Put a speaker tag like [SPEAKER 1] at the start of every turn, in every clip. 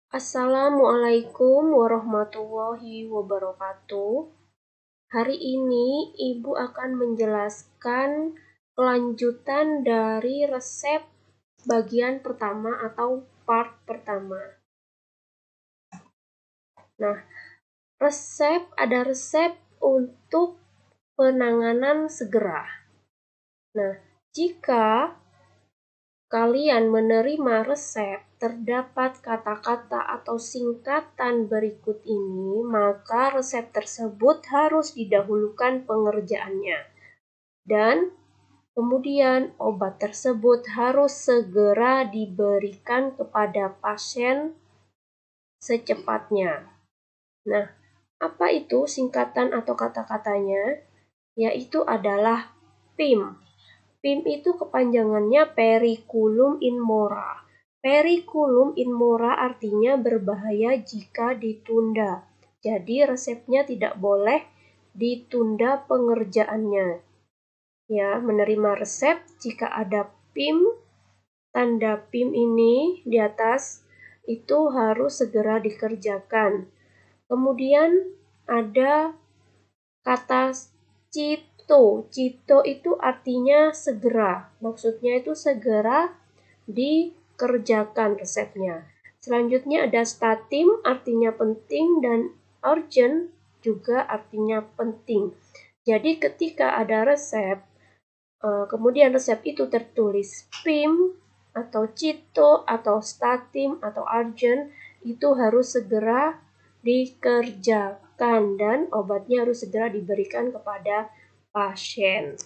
[SPEAKER 1] Assalamualaikum warahmatullahi wabarakatuh. Hari ini Ibu akan menjelaskan kelanjutan dari resep bagian pertama atau part pertama. Nah, ada resep untuk penanganan segera. Nah, jika kalian menerima resep, terdapat kata-kata atau singkatan berikut ini, maka resep tersebut harus didahulukan pengerjaannya. Dan kemudian obat tersebut harus segera diberikan kepada pasien secepatnya. Nah, apa itu singkatan atau kata-katanya? Yaitu adalah PIM. PIM itu kepanjangannya periculum in mora. Periculum in mora artinya berbahaya jika ditunda. Jadi resepnya tidak boleh ditunda pengerjaannya. Ya, menerima resep jika ada PIM, tanda PIM ini di atas itu harus segera dikerjakan. Kemudian ada kata Cito itu artinya segera. Maksudnya itu segera dikerjakan resepnya. Selanjutnya ada statim artinya penting dan urgent juga artinya penting. Jadi ketika ada resep, kemudian resep itu tertulis PIM atau Cito atau statim atau urgent, itu harus segera dikerjakan dan obatnya harus segera diberikan kepada pasien.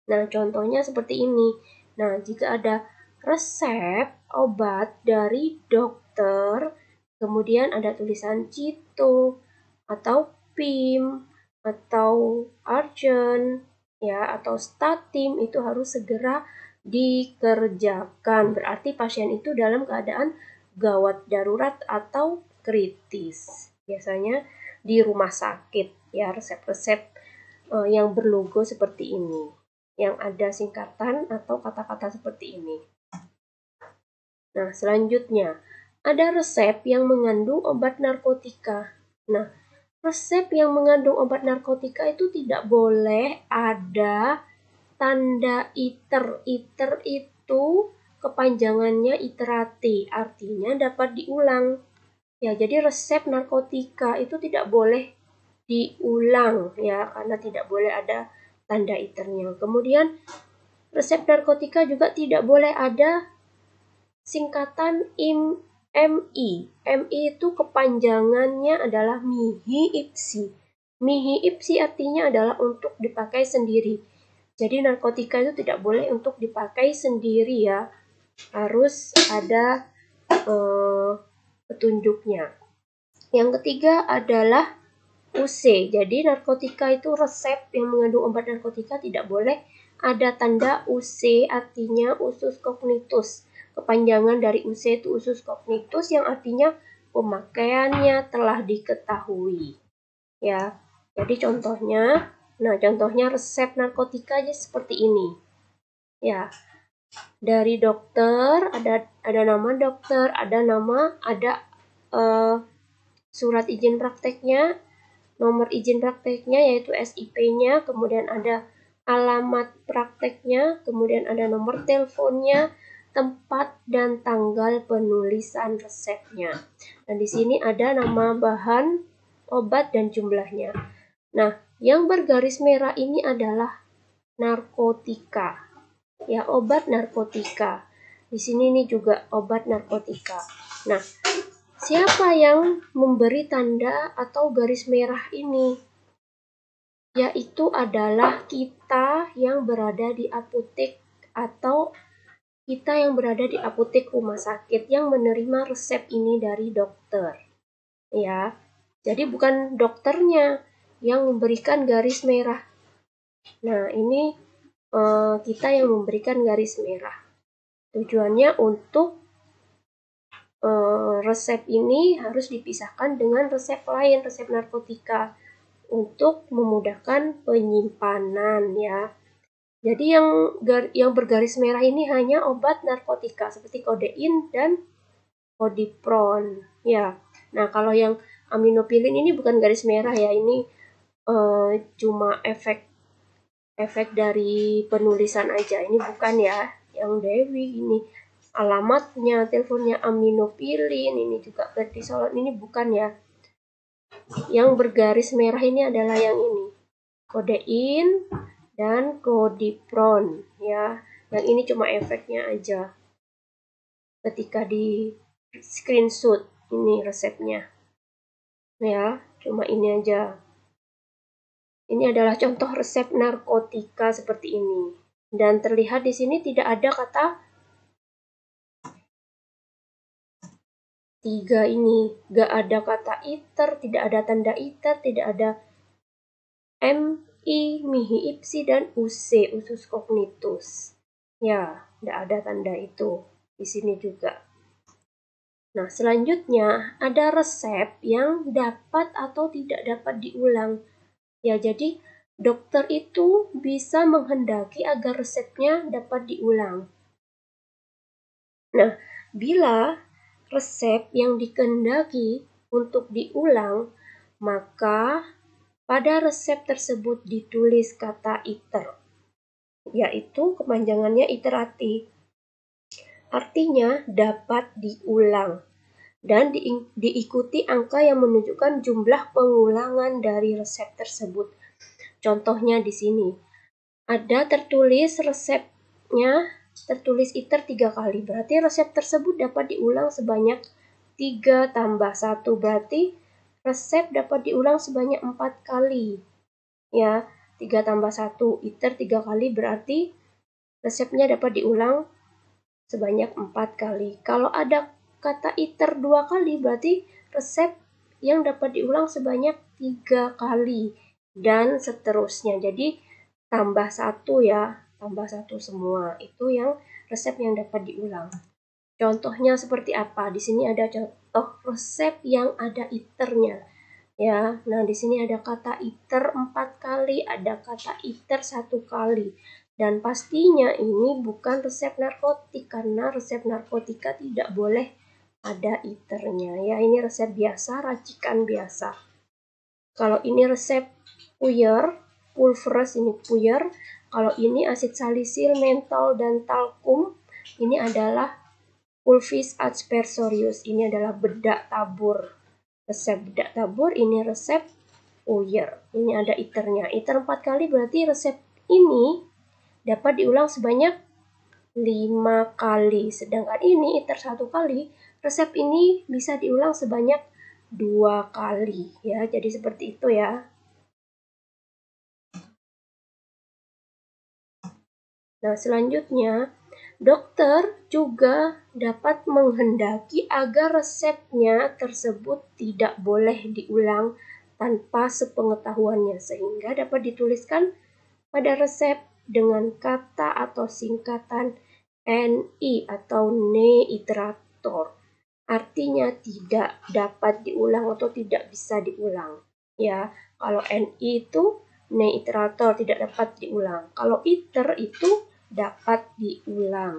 [SPEAKER 1] Nah, contohnya seperti ini. Nah, jika ada resep obat dari dokter, kemudian ada tulisan Cito atau PIM atau urgent ya atau statim, itu harus segera dikerjakan. Berarti pasien itu dalam keadaan gawat darurat atau kritis. Biasanya di rumah sakit ya, resep-resep yang berlogo seperti ini, yang ada singkatan atau kata-kata seperti ini. Nah, selanjutnya ada resep yang mengandung obat narkotika. Nah, resep yang mengandung obat narkotika itu tidak boleh ada tanda iter. Iter itu kepanjangannya iterati, artinya dapat diulang. Ya, jadi resep narkotika itu tidak boleh diulang ya, karena tidak boleh ada tanda iternya. Kemudian resep narkotika juga tidak boleh ada singkatan MI. MI itu kepanjangannya adalah mihi ipsi. Mihi ipsi artinya adalah untuk dipakai sendiri. Jadi narkotika itu tidak boleh untuk dipakai sendiri ya. Harus ada petunjuknya. Yang ketiga adalah UC. Jadi narkotika itu resep yang mengandung obat narkotika tidak boleh ada tanda UC, artinya usus cognitus. Kepanjangan dari UC itu usus cognitus yang artinya pemakaiannya telah diketahui. Ya. Jadi contohnya resep narkotika aja seperti ini. Ya. Dari dokter ada nama dokter, ada surat izin prakteknya, nomor izin prakteknya yaitu SIP-nya, kemudian ada alamat prakteknya, kemudian ada nomor teleponnya, tempat dan tanggal penulisan resepnya. Dan di sini ada nama bahan obat dan jumlahnya. Nah, yang bergaris merah ini adalah narkotika. Ya, obat narkotika. Di sini nih juga obat narkotika. Nah, siapa yang memberi tanda atau garis merah ini? Yaitu adalah kita yang berada di apotek atau kita yang berada di apotek rumah sakit yang menerima resep ini dari dokter. Ya, jadi bukan dokternya yang memberikan garis merah. Nah, ini kita yang memberikan garis merah. Tujuannya untuk resep ini harus dipisahkan dengan resep lain, resep narkotika, untuk memudahkan penyimpanan ya. Jadi yang bergaris merah ini hanya obat narkotika seperti kodein dan Codipron ya. Nah, kalau yang aminopilin ini bukan garis merah ya, ini cuma efek dari penulisan aja. Ini bukan ya, yang Dewi ini alamatnya, teleponnya aminopilin, ini juga prednisolon, ini bukan ya. Yang bergaris merah ini adalah yang ini, kodein dan codipron ya. Yang ini cuma efeknya aja. Ketika di screenshot ini resepnya. Ya, cuma ini aja. Ini adalah contoh resep narkotika seperti ini. Dan terlihat di sini tidak ada kata 3 ini. Gak ada kata iter, tidak ada tanda iter, tidak ada MI, mihi ipsi, dan UC, usus cognitus. Ya, tidak ada tanda itu di sini juga. Nah, selanjutnya ada resep yang dapat atau tidak dapat diulang. Ya, jadi dokter itu bisa menghendaki agar resepnya dapat diulang. Nah, bila resep yang dikehendaki untuk diulang, maka pada resep tersebut ditulis kata iter, yaitu kepanjangannya iterati. Artinya dapat diulang dan diikuti angka yang menunjukkan jumlah pengulangan dari resep tersebut. Contohnya di sini ada tertulis resepnya, tertulis iter 3 kali, berarti resep tersebut dapat diulang sebanyak 3 tambah 1, berarti resep dapat diulang sebanyak 4 kali. Ya, 3 tambah 1, iter 3 kali, berarti resepnya dapat diulang sebanyak 4 kali. Kalau ada kata iter 2 kali, berarti resep yang dapat diulang sebanyak 3 kali. Dan seterusnya. Jadi tambah 1 ya, tambah 1 semua. Itu yang resep yang dapat diulang. Contohnya seperti apa? Di sini ada contoh resep yang ada iternya. Ya, nah di sini ada kata iter 4 kali, ada kata iter 1 kali. Dan pastinya ini bukan resep narkotik, karena resep narkotika tidak boleh ada iternya. Ya, ini resep biasa, racikan biasa. Kalau ini resep puyer, pulveres, ini puyer. Kalau ini asid salisil, mentol, dan talkum, ini adalah pulvis aspersorius. Ini adalah bedak tabur. Resep bedak tabur, ini resep puyer. Ini ada iternya. Iter 4 kali berarti resep ini dapat diulang sebanyak 5 kali. Sedangkan ini iter 1 kali, resep ini bisa diulang sebanyak 2 kali. Ya, jadi seperti itu ya. Nah, selanjutnya, dokter juga dapat menghendaki agar resepnya tersebut tidak boleh diulang tanpa sepengetahuannya, sehingga dapat dituliskan pada resep dengan kata atau singkatan NI atau neiterator. Artinya tidak dapat diulang atau tidak bisa diulang. Ya, kalau NI itu neiterator, tidak dapat diulang. Kalau iter itu dapat diulang.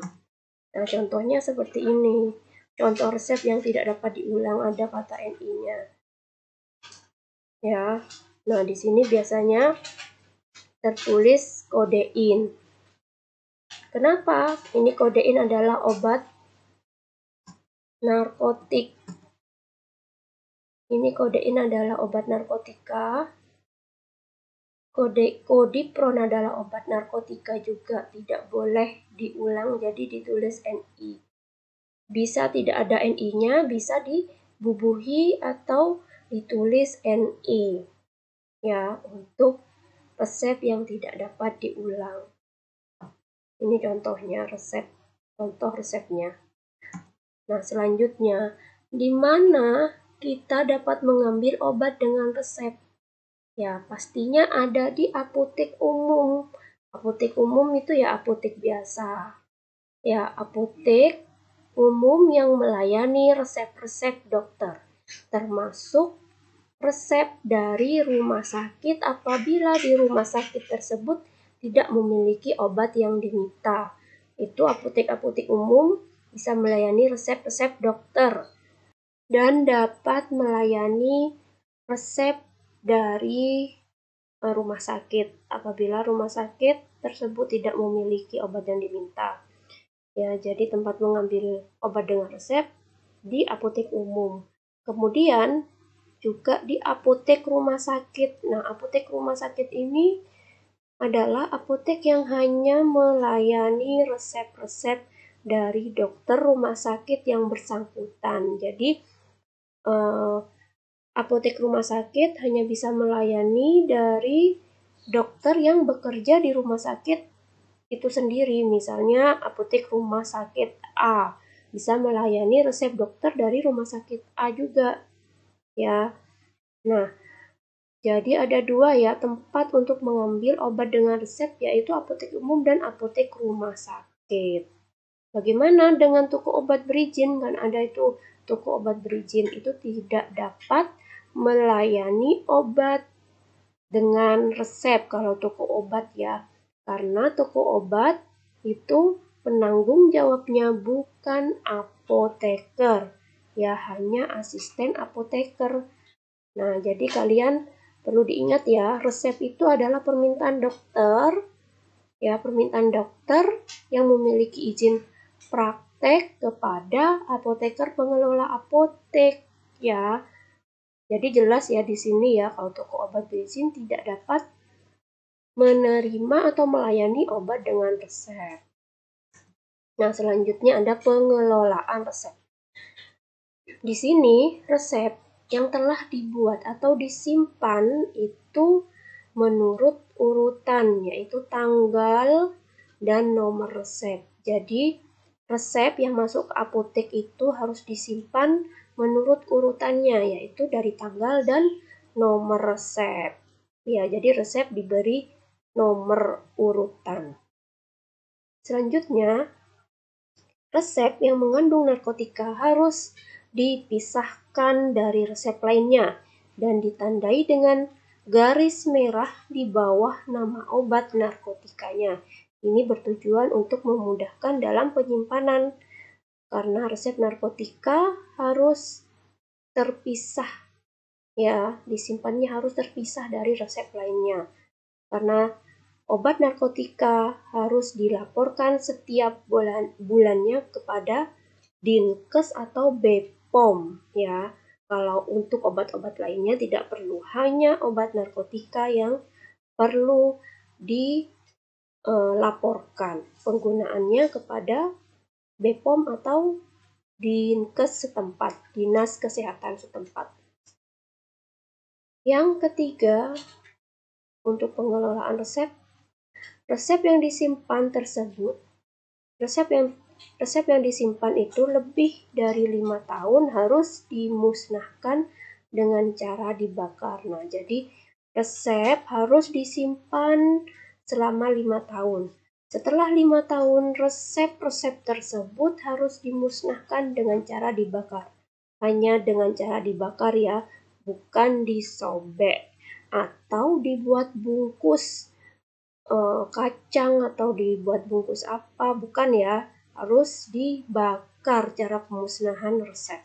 [SPEAKER 1] Nah, contohnya seperti ini. Contoh resep yang tidak dapat diulang ada kata NI-nya. Ya. Nah, di sini biasanya tertulis kodein. Kenapa? Ini kodein adalah obat narkotik. Ini kodein adalah obat narkotika. Codipron adalah obat narkotika juga, tidak boleh diulang, jadi ditulis NI. Bisa tidak ada NI-nya, bisa dibubuhi atau ditulis NI. Ya, untuk resep yang tidak dapat diulang. Ini contohnya contoh resepnya. Nah, selanjutnya, di mana kita dapat mengambil obat dengan resep? Ya, pastinya ada di apotek umum. Apotek umum itu ya apotek biasa. Ya, apotek umum yang melayani resep-resep dokter, termasuk resep dari rumah sakit apabila di rumah sakit tersebut tidak memiliki obat yang diminta. Itu apotek-apotek umum bisa melayani resep-resep dokter. dan dapat melayani resep dari rumah sakit apabila rumah sakit tersebut tidak memiliki obat yang diminta. Ya, jadi tempat mengambil obat dengan resep di apotek umum. Kemudian juga di apotek rumah sakit. Nah, apotek rumah sakit ini adalah apotek yang hanya melayani resep-resep dari dokter rumah sakit yang bersangkutan. Jadi, apotek rumah sakit hanya bisa melayani dari dokter yang bekerja di rumah sakit itu sendiri. Misalnya apotek rumah sakit A bisa melayani resep dokter dari rumah sakit A juga, ya. Nah, jadi ada dua ya tempat untuk mengambil obat dengan resep, yaitu apotek umum dan apotek rumah sakit. Bagaimana dengan toko obat berizin? Kan ada itu toko obat berizin itu tidak dapat melayani obat dengan resep kalau toko obat ya. Karena toko obat itu penanggung jawabnya bukan apoteker, ya hanya asisten apoteker. Nah, jadi kalian perlu diingat ya, resep itu adalah permintaan dokter, ya permintaan dokter yang memiliki izin praktek kepada apoteker pengelola apotek, ya. Jadi jelas ya di sini ya, kalau toko obat berizin tidak dapat menerima atau melayani obat dengan resep. Nah, selanjutnya ada pengelolaan resep. Di sini resep yang telah dibuat atau disimpan itu menurut urutan, yaitu tanggal dan nomor resep. Jadi, resep yang masuk ke apotek itu harus disimpan menurut urutannya, yaitu dari tanggal dan nomor resep. Ya, jadi resep diberi nomor urutan. Selanjutnya, resep yang mengandung narkotika harus dipisahkan dari resep lainnya dan ditandai dengan garis merah di bawah nama obat narkotikanya. Ini bertujuan untuk memudahkan dalam penyimpanan karena resep narkotika harus terpisah, ya, disimpannya harus terpisah dari resep lainnya. Karena obat narkotika harus dilaporkan setiap bulannya kepada Dinkes atau BPOM, ya. Kalau untuk obat-obat lainnya tidak perlu, hanya obat narkotika yang perlu dilaporkan penggunaannya kepada BPOM atau Dinkes setempat, Dinas Kesehatan setempat. Yang ketiga, untuk pengelolaan resep yang disimpan tersebut, resep yang disimpan itu lebih dari 5 tahun harus dimusnahkan dengan cara dibakar. Nah, jadi resep harus disimpan selama 5 tahun. Setelah 5 tahun, resep-resep tersebut harus dimusnahkan dengan cara dibakar. Hanya dengan cara dibakar ya, bukan disobek atau dibuat bungkus kacang atau dibuat bungkus apa, bukan ya, harus dibakar cara pemusnahan resep.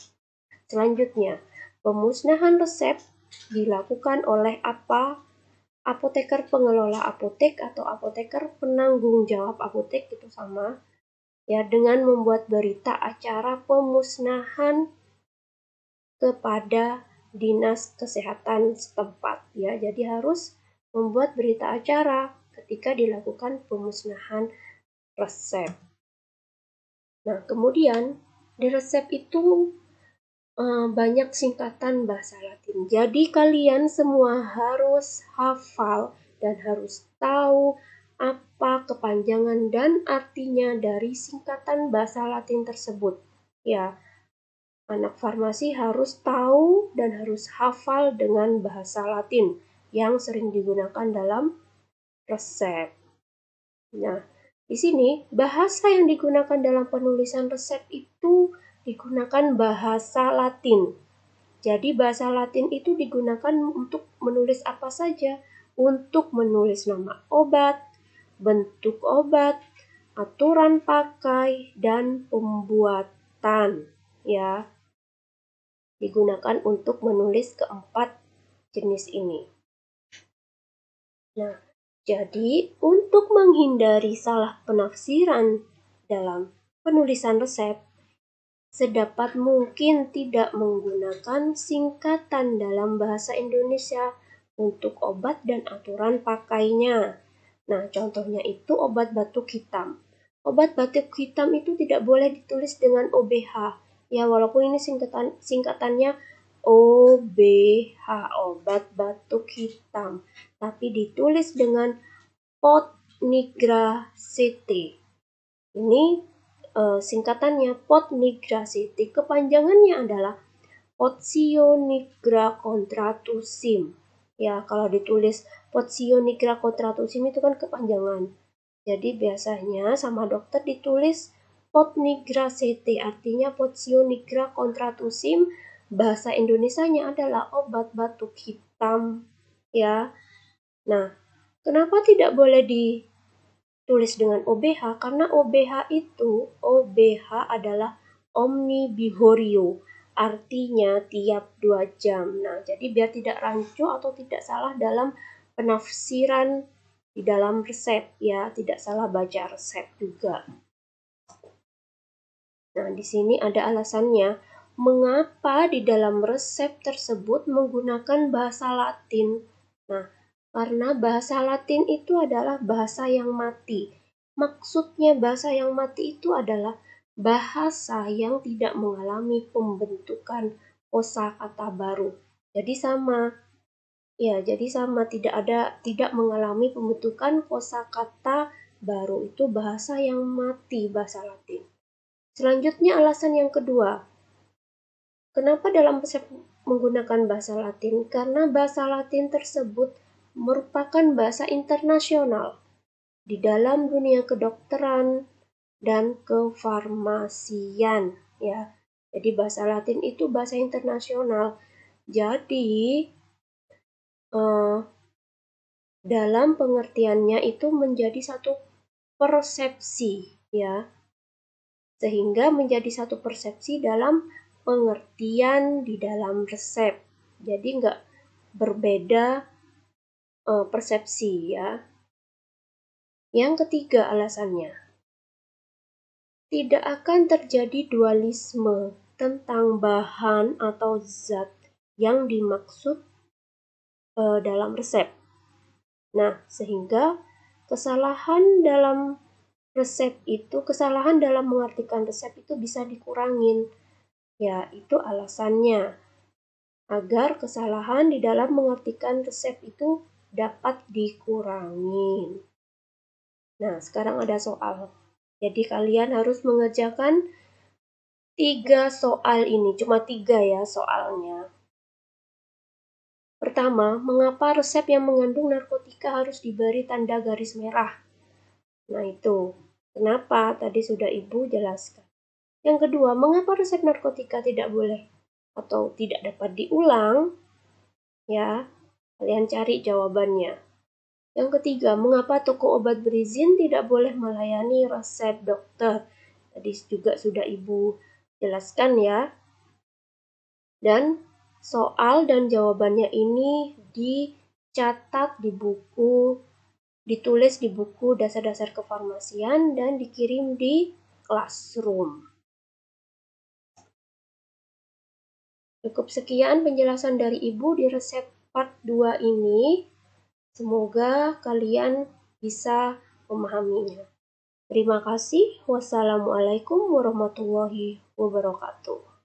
[SPEAKER 1] Selanjutnya, pemusnahan resep dilakukan oleh apoteker pengelola apotek atau apoteker penanggung jawab apotek, itu sama ya, dengan membuat berita acara pemusnahan kepada Dinas Kesehatan setempat, ya. Jadi harus membuat berita acara ketika dilakukan pemusnahan resep. Nah, kemudian di resep itu banyak singkatan bahasa Latin. Jadi kalian semua harus hafal dan harus tahu apa kepanjangan dan artinya dari singkatan bahasa Latin tersebut. Ya, anak farmasi harus tahu dan harus hafal dengan bahasa Latin yang sering digunakan dalam resep. Nah, di sini bahasa yang digunakan dalam penulisan resep itu digunakan bahasa Latin. Jadi bahasa Latin itu digunakan untuk menulis apa saja? Untuk menulis nama obat, bentuk obat, aturan pakai, dan pembuatan, ya. digunakan untuk menulis keempat jenis ini. Nah, jadi untuk menghindari salah penafsiran dalam penulisan resep, sedapat mungkin tidak menggunakan singkatan dalam bahasa Indonesia untuk obat dan aturan pakainya. Nah, contohnya itu obat batuk hitam. Obat batuk hitam itu tidak boleh ditulis dengan OBH. Ya, walaupun ini singkatannya OBH, obat batuk hitam, tapi ditulis dengan pot nigra CT. Ini singkatannya pot nigra CT. Kepanjangannya adalah Potsio nigra contratusim. Ya, kalau ditulis Potsio nigra contratusim itu kan kepanjangan. Jadi biasanya sama dokter ditulis pot nigra CT, artinya Potsio nigra contratusim. Bahasa Indonesianya adalah obat batuk hitam. Ya, nah, kenapa tidak boleh ditulis dengan OBH? Karena OBH adalah omnibihorio, artinya tiap 2 jam. Nah, jadi biar tidak rancu atau tidak salah dalam penafsiran di dalam resep, ya, tidak salah baca resep juga. Nah, di sini ada alasannya mengapa di dalam resep tersebut menggunakan bahasa Latin. Nah, karena bahasa Latin itu adalah bahasa yang mati. Maksudnya bahasa yang mati itu adalah bahasa yang tidak mengalami pembentukan kosakata baru. Jadi sama tidak mengalami pembentukan kosakata baru, itu bahasa yang mati, bahasa Latin. Selanjutnya alasan yang kedua, kenapa dalam resep menggunakan bahasa Latin? Karena bahasa Latin tersebut merupakan bahasa internasional di dalam dunia kedokteran dan kefarmasian, ya. Jadi bahasa Latin itu bahasa internasional. Jadi dalam pengertiannya itu menjadi satu persepsi, ya, sehingga menjadi satu persepsi dalam pengertian di dalam resep. Jadi nggak berbeda persepsi, ya. Yang ketiga alasannya, tidak akan terjadi dualisme tentang bahan atau zat yang dimaksud dalam resep. Nah, sehingga kesalahan dalam mengartikan resep itu bisa dikurangin. Ya, itu alasannya. Agar kesalahan di dalam mengartikan resep itu dapat dikurangi. Nah, sekarang ada soal. Jadi kalian harus mengerjakan 3 soal ini. Cuma 3 ya soalnya. Pertama, mengapa resep yang mengandung narkotika harus diberi tanda garis merah? Nah, itu. Kenapa? Tadi sudah Ibu jelaskan. Yang kedua, mengapa resep narkotika tidak boleh atau tidak dapat diulang? Ya, kalian cari jawabannya. Yang ketiga, mengapa toko obat berizin tidak boleh melayani resep dokter? Tadi juga sudah Ibu jelaskan, ya. Dan soal dan jawabannya ini dicatat di buku, ditulis di buku dasar-dasar kefarmasian dan dikirim di classroom. Cukup sekian penjelasan dari Ibu di resep part 2 ini. Semoga kalian bisa memahaminya. Terima kasih. Wassalamualaikum warahmatullahi wabarakatuh.